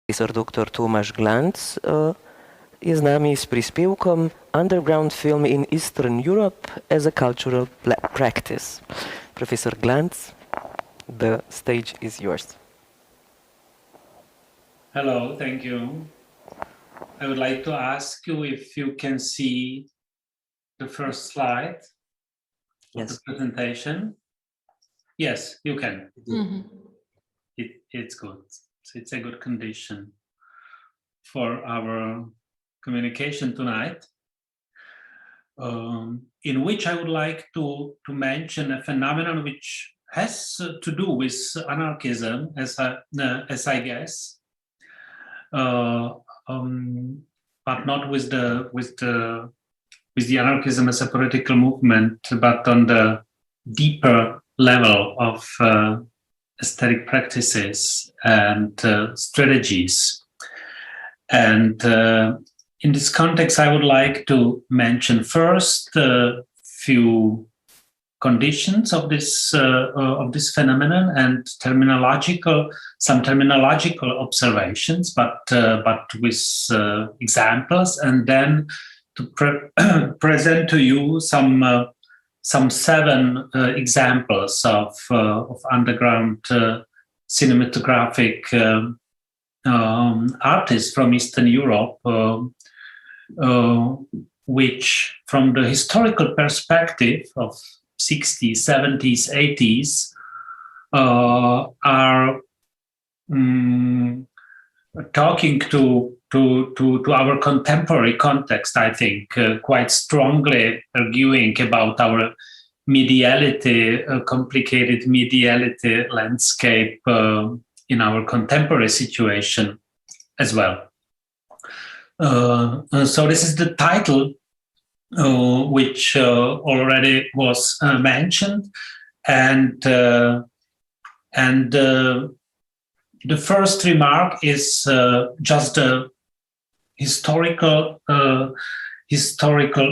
Profesor dr. Tomaš Glanc je z nami s prispevkom Underground Film in Eastern Europe as a Cultural Practice. Professor Glanc, the stage is yours. Hello, thank you. I would like to ask you if you can see the first slide of the presentation. Yes, you can. Mm-hmm. It's good. It's a good condition for our communication tonight, in which I would like to mention a phenomenon which has to do with anarchism, as I guess, but not with the anarchism as a political movement, but on the deeper level of aesthetic practices and strategies. And in this context, I would like to mention first a few conditions of this phenomenon and some terminological observations, but with examples, and then to present to you some 7 examples of underground cinematographic artists from Eastern Europe, which, from the historical perspective of 60s, 70s, 80s, are talking to our contemporary context, I think, quite strongly arguing about our mediality, complicated mediality landscape in our contemporary situation as well. So this is the title, which already was mentioned, and the first remark is just a historical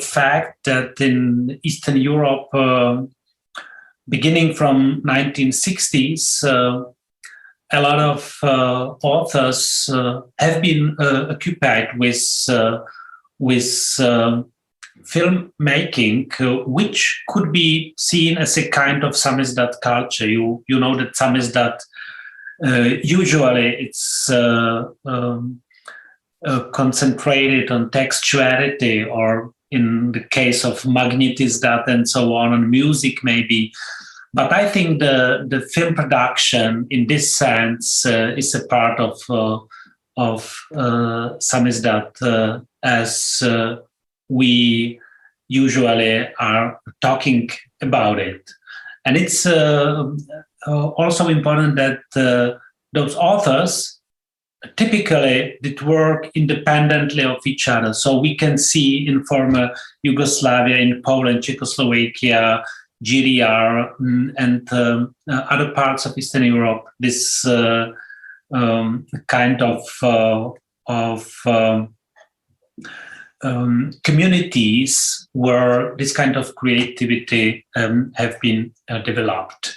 fact that in Eastern Europe, beginning from 1960s, a lot of authors have been occupied with filmmaking, which could be seen as a kind of samizdat culture. You know that samizdat usually it's concentrated on textuality, or in the case of magnetizdat and so on music maybe. But I think the film production in this sense is a part of samizdat as we usually are talking about it. And it's also important that those authors typically did work independently of each other. So we can see in former Yugoslavia, in Poland, Czechoslovakia, GDR, and other parts of Eastern Europe, this kind of communities where this kind of creativity have been developed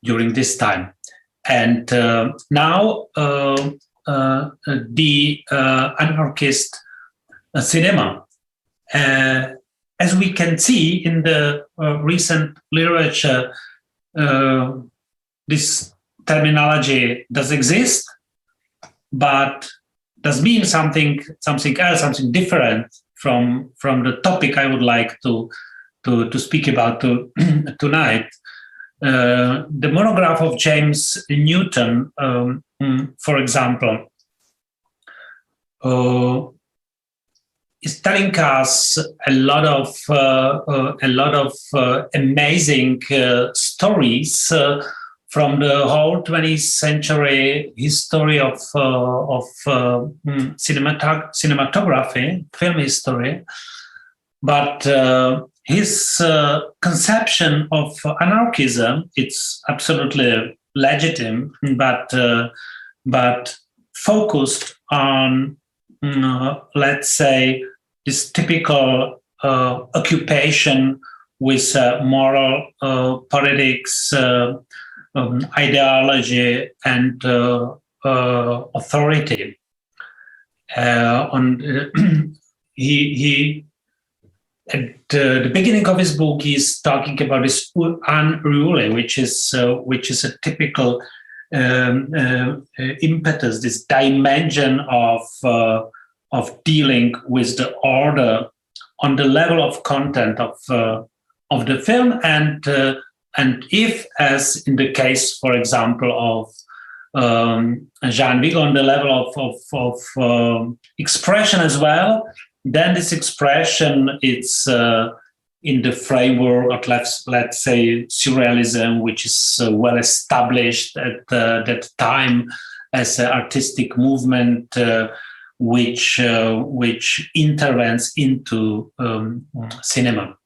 during this time. And now the anarchist cinema, as we can see in the recent literature, this terminology does exist, but does mean something else, something different from the topic I would like to speak about tonight. The monograph of James Newton, for example, is telling us a lot of amazing stories from the whole 20th century history of cinematography, film history. But his conception of anarchism, it's absolutely legitimate, but focused on, let's say, this typical occupation with moral politics, ideology, and authority. He at the beginning of his book, he's talking about this unruly, which is a typical impetus, this dimension of dealing with the order on the level of content of the film, and if, as in the case, for example, of Jean Vigo, on the level of expression as well, then this expression, it's in the framework of, let's say, surrealism, which is well established at that time as an artistic movement, which intervenes into cinema.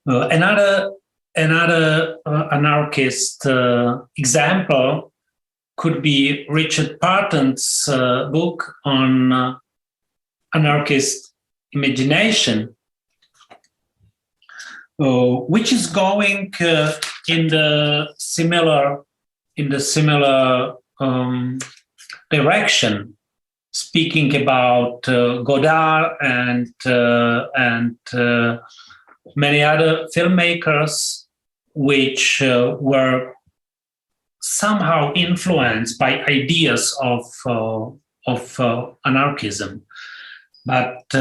Another anarchist example could be Richard Parton's book on anarchist imagination, which is going in the similar direction, speaking about Godard and many other filmmakers, which were somehow influenced by ideas of anarchism. But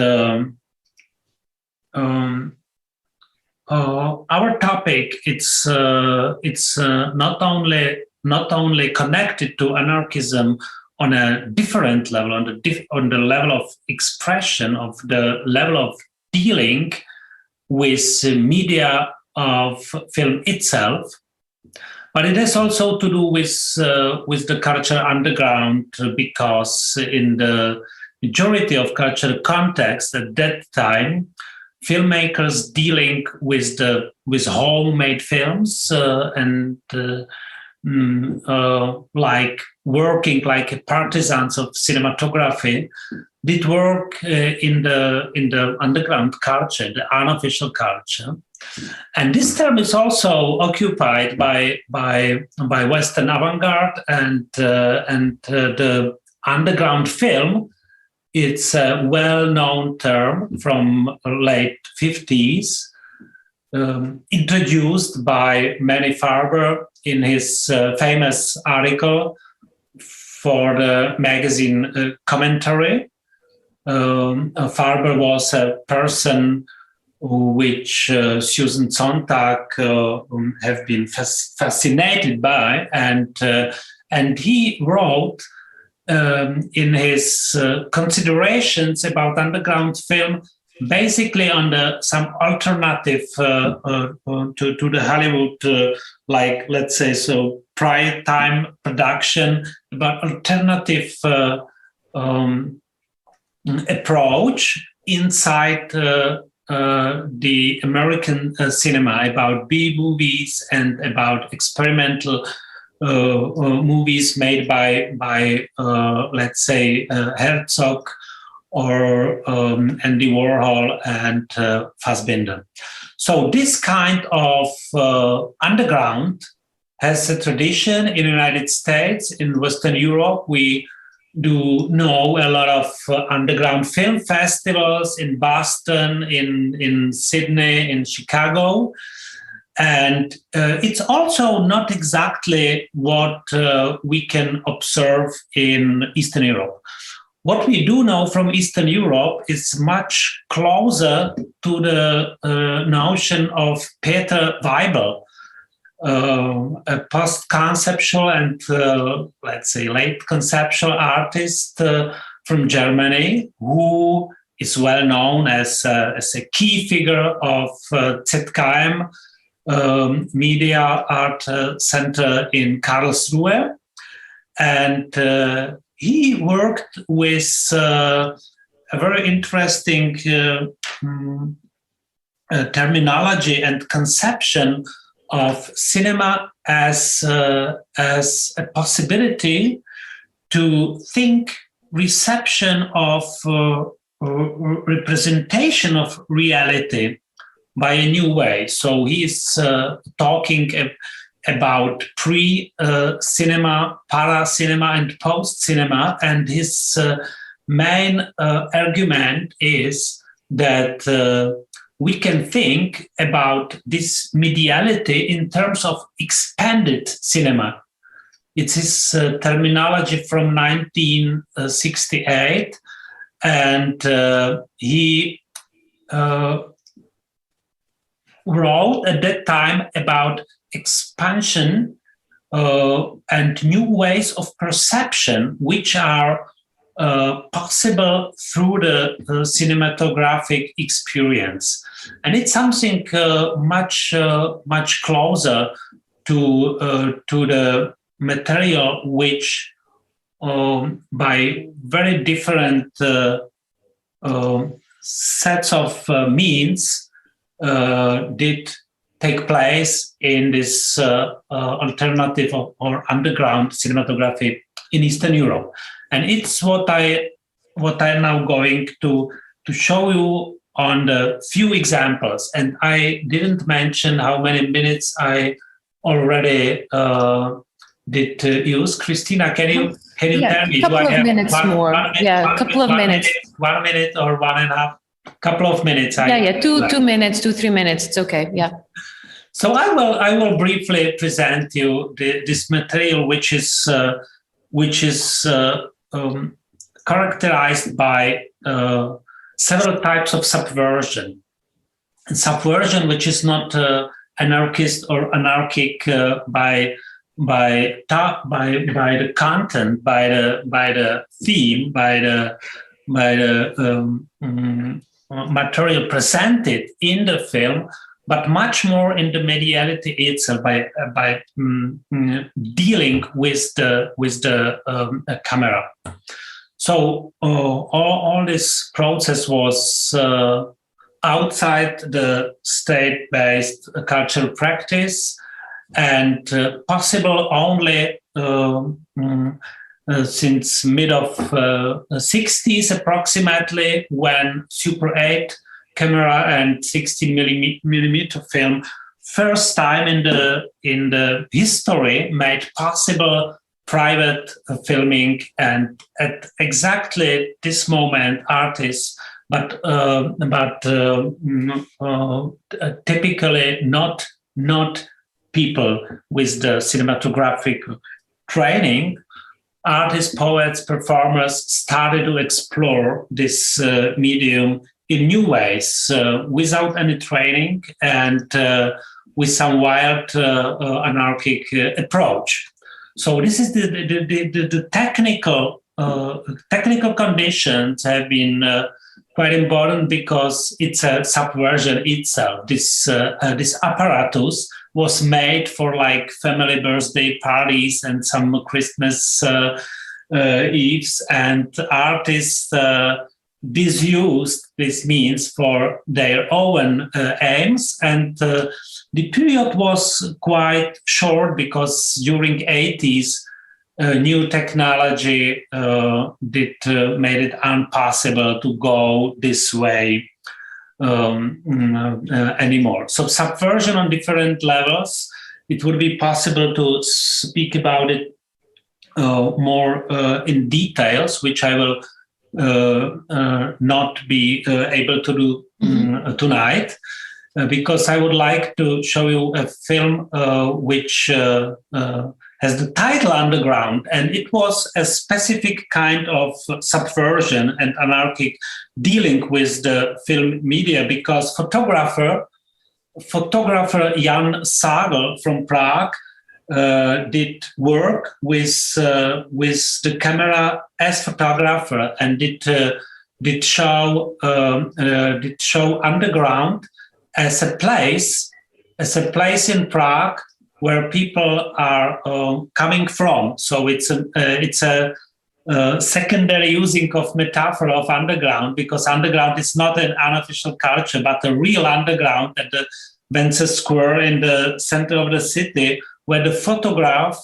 our topic, it's not only connected to anarchism on a different level, on the level of expression, of the level of dealing with media of film itself, but it has also to do with the culture underground, because in the majority of cultural context at that time, filmmakers dealing with homemade films and like working like partisans of cinematography, did work in the underground culture, the unofficial culture. And this term is also occupied by Western avant-garde and the underground film. It's a well-known term from late 50s, introduced by Manny Farber in his famous article for the magazine Commentary. Farber was a person which Susan Sontag have been fascinated by, and he wrote in his considerations about underground film, basically on some alternative to the Hollywood, like, let's say, so prior time production, about alternative approach inside the American cinema, about B movies and about experimental movies made by let's say, Herzog or Andy Warhol and Fassbinder. So this kind of underground has a tradition in the United States. In Western Europe, we do know a lot of underground film festivals in Boston, in Sydney, in Chicago. And it's also not exactly what we can observe in Eastern Europe. What we do know from Eastern Europe is much closer to the notion of Peter Weibel, a post-conceptual and, let's say, late conceptual artist from Germany, who is well known as a key figure of ZKM, Media Art Center in Karlsruhe. And he worked with a very interesting terminology and conception of cinema as a possibility to think reception of representation of reality by a new way. So he's talking about pre-cinema, para-cinema, and post-cinema, and his main argument is that we can think about this mediality in terms of expanded cinema. It's his terminology from 1968, and he wrote at that time about expansion and new ways of perception, which are possible through the cinematographic experience. And it's something much closer to the material which by very different sets of means did take place in this alternative or underground cinematography in Eastern Europe. And it's what I'm now going to show you on the few examples. And I didn't mention how many minutes I already did use. Christina, can you tell me? A couple of minutes more. Yeah, a couple of minutes. 1 minute or 1.5? Couple of minutes. Two minutes, 2-3 minutes. It's okay. Yeah. So I will briefly present you this material, which is characterized by several types of subversion. And subversion, which is not anarchist or anarchic by the content, by the theme, by the material presented in the film, but much more in the mediality itself, by dealing with the camera. So all this process was outside the state-based cultural practice, and possible only since mid of 60s approximately, when Super 8 camera and 16 millimeter film first time in the history made possible private filming. And at exactly this moment, artists, but typically not people with the cinematographic training, artists, poets, performers started to explore this medium in new ways, without any training and with some wild anarchic approach. So this is the technical conditions have been quite important, because it's a subversion itself. This apparatus was made for like family birthday parties and some Christmas eves, and artists disused this means for their own aims. And the period was quite short, because during 80s, new technology made it impossible to go this way anymore. So subversion on different levels. It would be possible to speak about it more in details, which I will not be able to do tonight, because I would like to show you a film which has the title Underground, and it was a specific kind of subversion and anarchic dealing with the film media, because photographer Jan Sagel from Prague did work with the camera as photographer, and did show Underground as a place in Prague where people are coming from. So it's a secondary using of metaphor of underground, because underground is not an unofficial culture, but a real underground at the Vence Square in the center of the city, where the photograph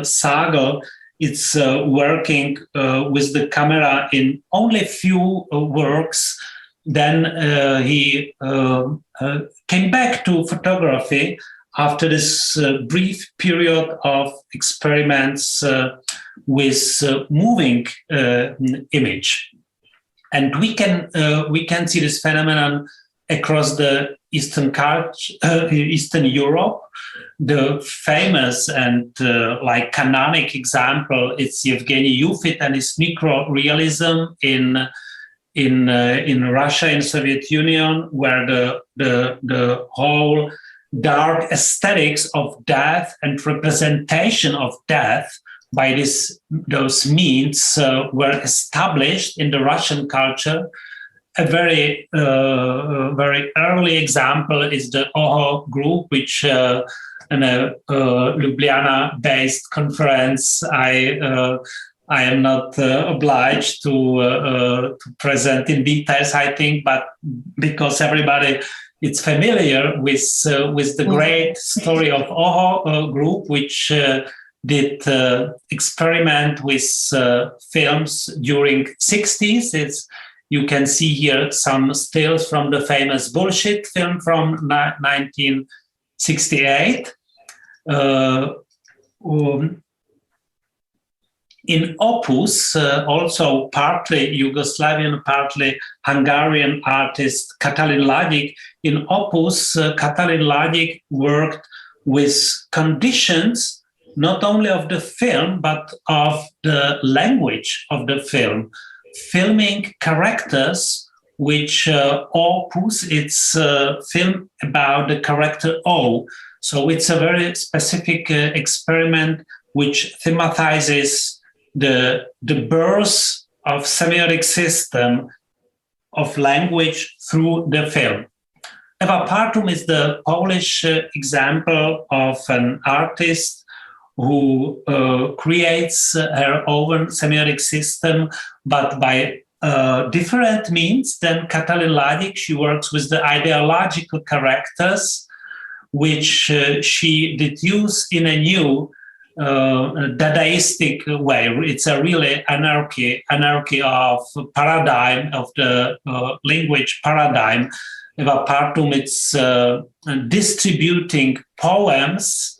Sagel is working with the camera in only few works. Then he came back to photography after this brief period of experiments with moving image. And we can see this phenomenon across the Eastern Europe. The famous and canonic example is Yevgeny Yufit and his micro-realism in Russia, in Soviet Union, where the whole dark aesthetics of death and representation of death by those means were established in the Russian culture. A very early example is the OHO group, which in a Ljubljana-based conference I am not obliged to present in details, I think, but because everybody is familiar with the great story of OHO group, which did experiment with films during 60s. You can see here some stills from the famous Bullshit film from 1968. In Opus, also partly Yugoslavian, partly Hungarian artist Katalin Ladik, in Opus, Katalin Ladik worked with conditions not only of the film, but of the language of the film, filming characters which Opus, it's a film about the character O. So it's a very specific experiment which thematizes the birth of semiotic system of language through the film. Eva Partum is the Polish example of an artist who creates her own semiotic system, but by different means than Katalin Ladik. She works with the ideological characters, which she did use in a new Dadaistic way. It's a really anarchy of paradigm, of the language paradigm. Eva Partum, it's distributing poems,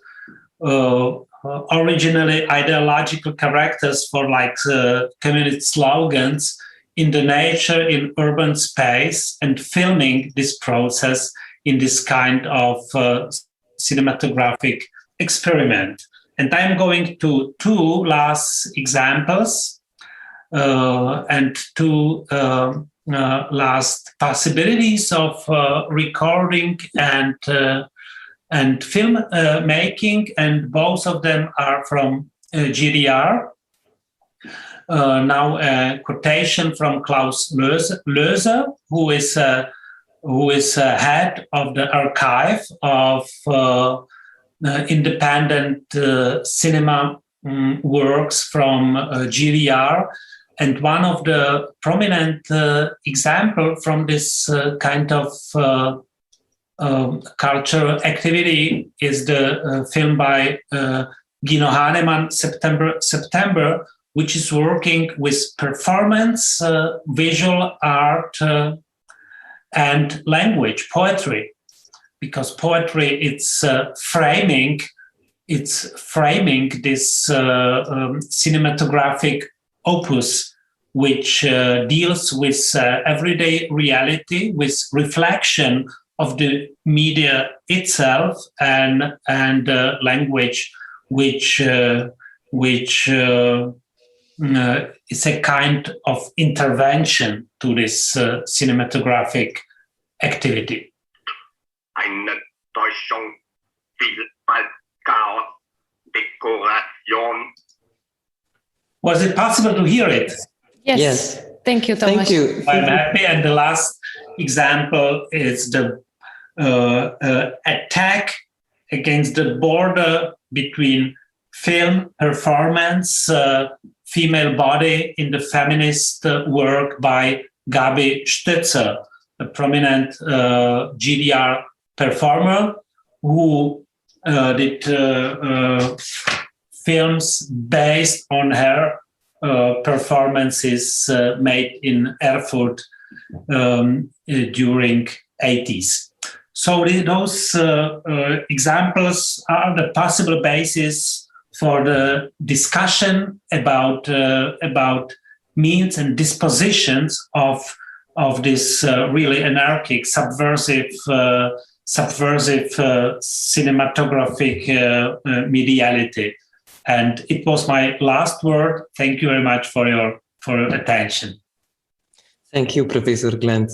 originally ideological characters for communist slogans in the nature, in urban space, and filming this process in this kind of cinematographic experiment. And I'm going to two last examples and two last possibilities of recording and film making, and both of them are from GDR. Now a quotation from Klaus Löser, who is head of the archive of independent cinema works from GDR. And one of the prominent example from this kind of cultural activity is the film by Guino Hahnemann, September, which is working with performance, visual art, and language, poetry. Because poetry, it's framing this cinematographic opus, which deals with everyday reality, with reflection of the media itself, and language, which is a kind of intervention to this cinematographic activity. Eine Täuschung, viel Chaos, Dekoration. Was it possible to hear it? Yes. Thank you, Tomaš. Thank you. I'm happy. And the last example is the attack against the border between film, performance, female body in the feminist work by Gabi Stötzer, a prominent GDR performer who did films based on her performances made in Erfurt during 80s. So those examples are the possible basis for the discussion about means and dispositions of this really anarchic, subversive cinematographic mediality. And it was my last word. Thank you very much for your attention. Thank you, Professor Glanc.